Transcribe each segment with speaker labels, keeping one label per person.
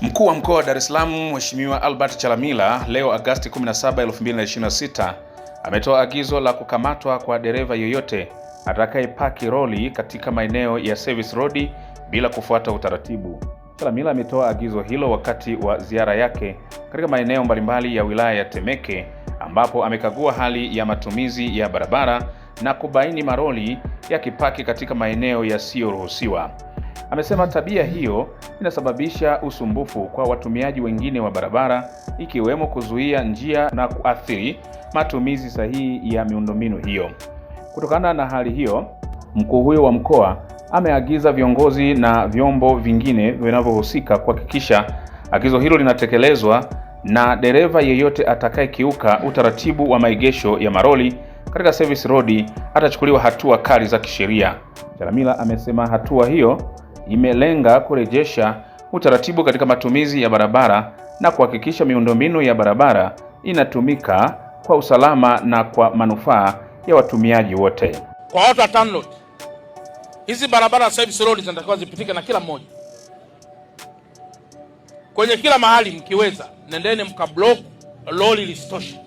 Speaker 1: Mkuu wa mkoa wa Dar es Salaam Mheshimiwa Albert Chalamila leo Agosti 17, 2026 ametoa agizo la kukamatwa kwa dereva yoyote atakayepaki lori katika maeneo ya service road bila kufuata utaratibu. Chalamila ametoa agizo hilo wakati wa ziara yake katika maeneo mbalimbali ya wilaya ya Temeke, ambapo amekagua hali ya matumizi ya barabara na kubaini malori yakipaki katika maeneo yasiyoruhusiwa. Amesema tabia hiyo inasababisha usumbufu kwa watumiaji wengine wa barabara, ikiwemo kuzuia njia na kuathiri matumizi sahihi ya miundombinu hiyo. Kutokana na hali hiyo, mkuu huyo wa mkoa ameagiza viongozi na vyombo vingine vinavyohusika kuhakikisha agizo hilo linatekelezwa na dereva yeyote atakayekiuka utaratibu wa maegesho ya malori katika service road atachukuliwa hatua kali za kisheria. Chalamila amesema hatua hiyo imelenga kurejesha utaratibu katika matumizi ya barabara na kuhakikisha miundombinu ya barabara inatumika kwa usalama na kwa manufaa ya watumiaji wote.
Speaker 2: Kwa watu wa TANROADS, hizi barabara service road zinatakiwa zipitike na kila mmoja. Kwenye kila mahali mkiweza, nendeni mkablock lori lisitoshe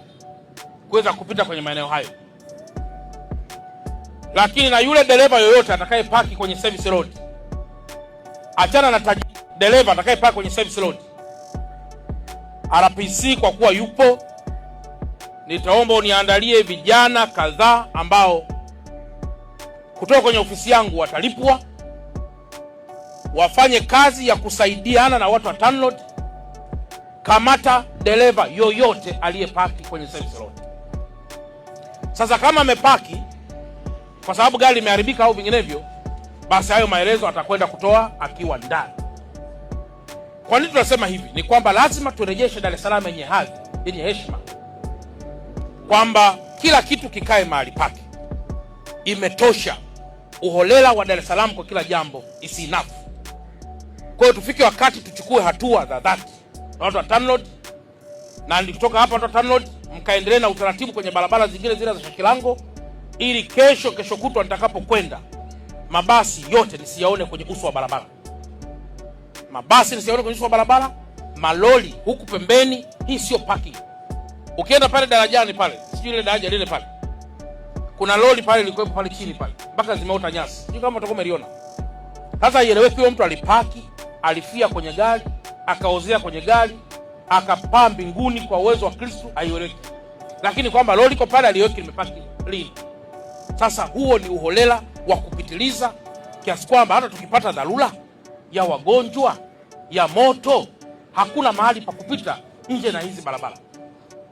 Speaker 2: kuweza kupita kwenye maeneo hayo. Lakini na yule dereva yoyote atakayepaki kwenye service road, achana na dereva atakayepaki kwenye service road, RPC kwa kuwa yupo, nitaomba uniandalie vijana kadhaa ambao kutoka kwenye ofisi yangu watalipwa wafanye kazi ya kusaidiana na watu wa TANROADS. Kamata dereva yoyote aliyepaki kwenye service road. Sasa kama amepaki kwa sababu gari limeharibika au vinginevyo, basi hayo maelezo atakwenda kutoa akiwa ndani. Kwa nini tunasema hivi? Ni kwamba lazima turejeshe Dar es Salaam yenye hadhi, yenye heshima, kwamba kila kitu kikae mahali pake. Imetosha uholela wa Dar es Salaam kwa kila jambo, is enough. Kwa hiyo tufike wakati tuchukue hatua za dhati na watu wa TANROADS, na nikitoka hapa watu wa TANROADS mkaendelee na utaratibu kwenye barabara zingine zile za Shakilango, ili kesho kutwa nitakapokwenda mabasi yote nisiyaone kwenye uso wa barabara. Mabasi nisiyaone kwenye uso wa barabara, malori huku pembeni. Hii sio parking. Ukienda pale darajani pale, sijui ile daraja lile pale, kuna lori pale lilikuwepo pale chini pale mpaka zimeota nyasi. Sijui kama utakuwa umeliona. Sasa ieleweke huyo mtu alipaki, alifia kwenye gari, akaozea kwenye gari, akapaa mbinguni kwa uwezo wa Kristo, haieleweki. Lakini kwamba lori liko pale aliweki limepaki lini. Sasa huo ni uholela wa kupitiliza kiasi kwamba hata tukipata dharura ya wagonjwa, ya moto, hakuna mahali pa kupita nje na hizi barabara.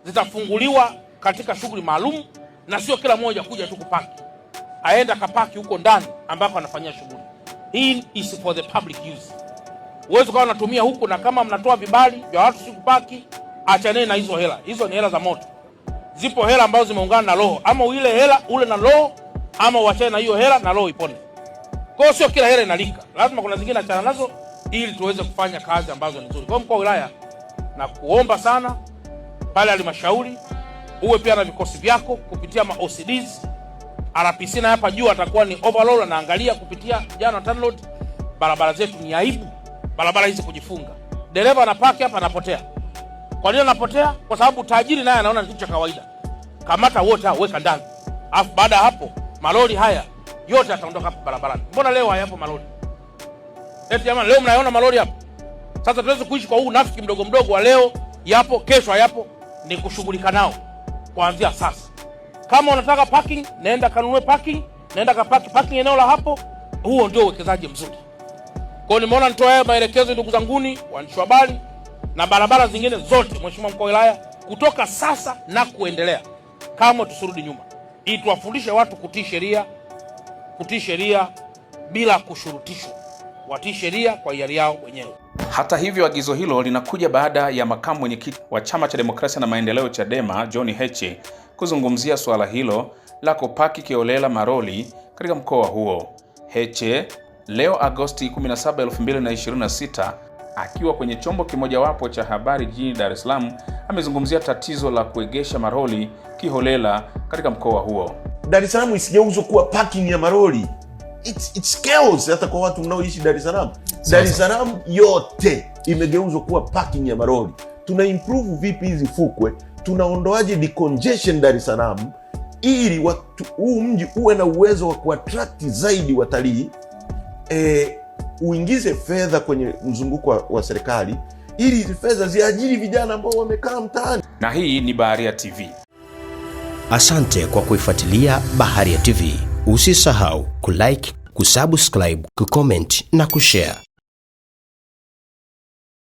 Speaker 2: Zitafunguliwa katika shughuli maalum, na sio kila mmoja kuja tu kupaki. Aenda kapaki huko ndani ambako anafanyia shughuli. Hii is for the public use. Uwezo kwa unatumia huko, na kama mnatoa vibali vya watu si kupaki, achaneni na hizo hela. Hizo ni hela za moto. Zipo hela ambazo zimeungana na roho. Ama ile hela ule na roho, ama uachane na hiyo hela na roho ipone. Kwa hiyo sio kila hela inalika. Lazima kuna zingine achana nazo ili tuweze kufanya kazi ambazo ni nzuri. Kwa mkoa wa wilaya na kuomba sana pale halmashauri uwe pia na vikosi vyako kupitia ma OCDs. RPC na hapa juu atakuwa ni overall, anaangalia kupitia jana TANROADS. Barabara zetu ni aibu barabara hizi kujifunga. Dereva anapaki hapa anapotea. Kwa nini anapotea? Kwa sababu tajiri naye anaona ni kitu cha kawaida. Kamata wote hao, weka ndani. Alafu baada hapo malori haya yote yataondoka hapa barabarani. Mbona leo hayapo malori? Eti jamani, leo mnaona malori hapa? Sasa tuweze kuishi kwa huu nafiki mdogo mdogo wa leo yapo, kesho hayapo. Ni kushughulika nao kuanzia sasa. Kama unataka parking, nenda kanunue parking, nenda kapaki parking eneo la hapo. Huo ndio uwekezaji mzuri. Kwa hiyo nimeona nitoe maelekezo ndugu zanguni waandishi wa habari na barabara zingine zote, Mheshimiwa mkuu wa wilaya, kutoka sasa na kuendelea, kama tusirudi nyuma, ili tuwafundishe watu kutii sheria bila kushurutishwa. Watii sheria kwa hiari yao wenyewe.
Speaker 1: Hata hivyo, agizo hilo linakuja baada ya makamu mwenyekiti wa Chama cha Demokrasia na Maendeleo Chadema John Heche kuzungumzia swala hilo la kupaki kiholela malori katika mkoa huo. Heche leo Agosti 17, 2026 akiwa kwenye chombo kimojawapo cha habari jijini Dar es Salaam amezungumzia tatizo la kuegesha malori kiholela katika mkoa huo.
Speaker 3: Dar es Salaam isigeuzwe kuwa parking ya malori. It's chaos hata kwa watu mnaoishi Dar es Salaam. Dar es Salaam yote imegeuzwa kuwa parking ya maroli. Tuna improve vipi hizi fukwe? Tunaondoaje decongestion Dar es Salaam ili huu mji uwe na uwezo wa kuattract zaidi watalii, uingize fedha kwenye mzunguko wa serikali ili hizi fedha ziajiri vijana ambao wamekaa mtaani.
Speaker 1: Na hii ni Baharia TV.
Speaker 4: Asante kwa kuifuatilia Baharia TV. Usisahau kulike, kusubscribe, kucomment na kushare.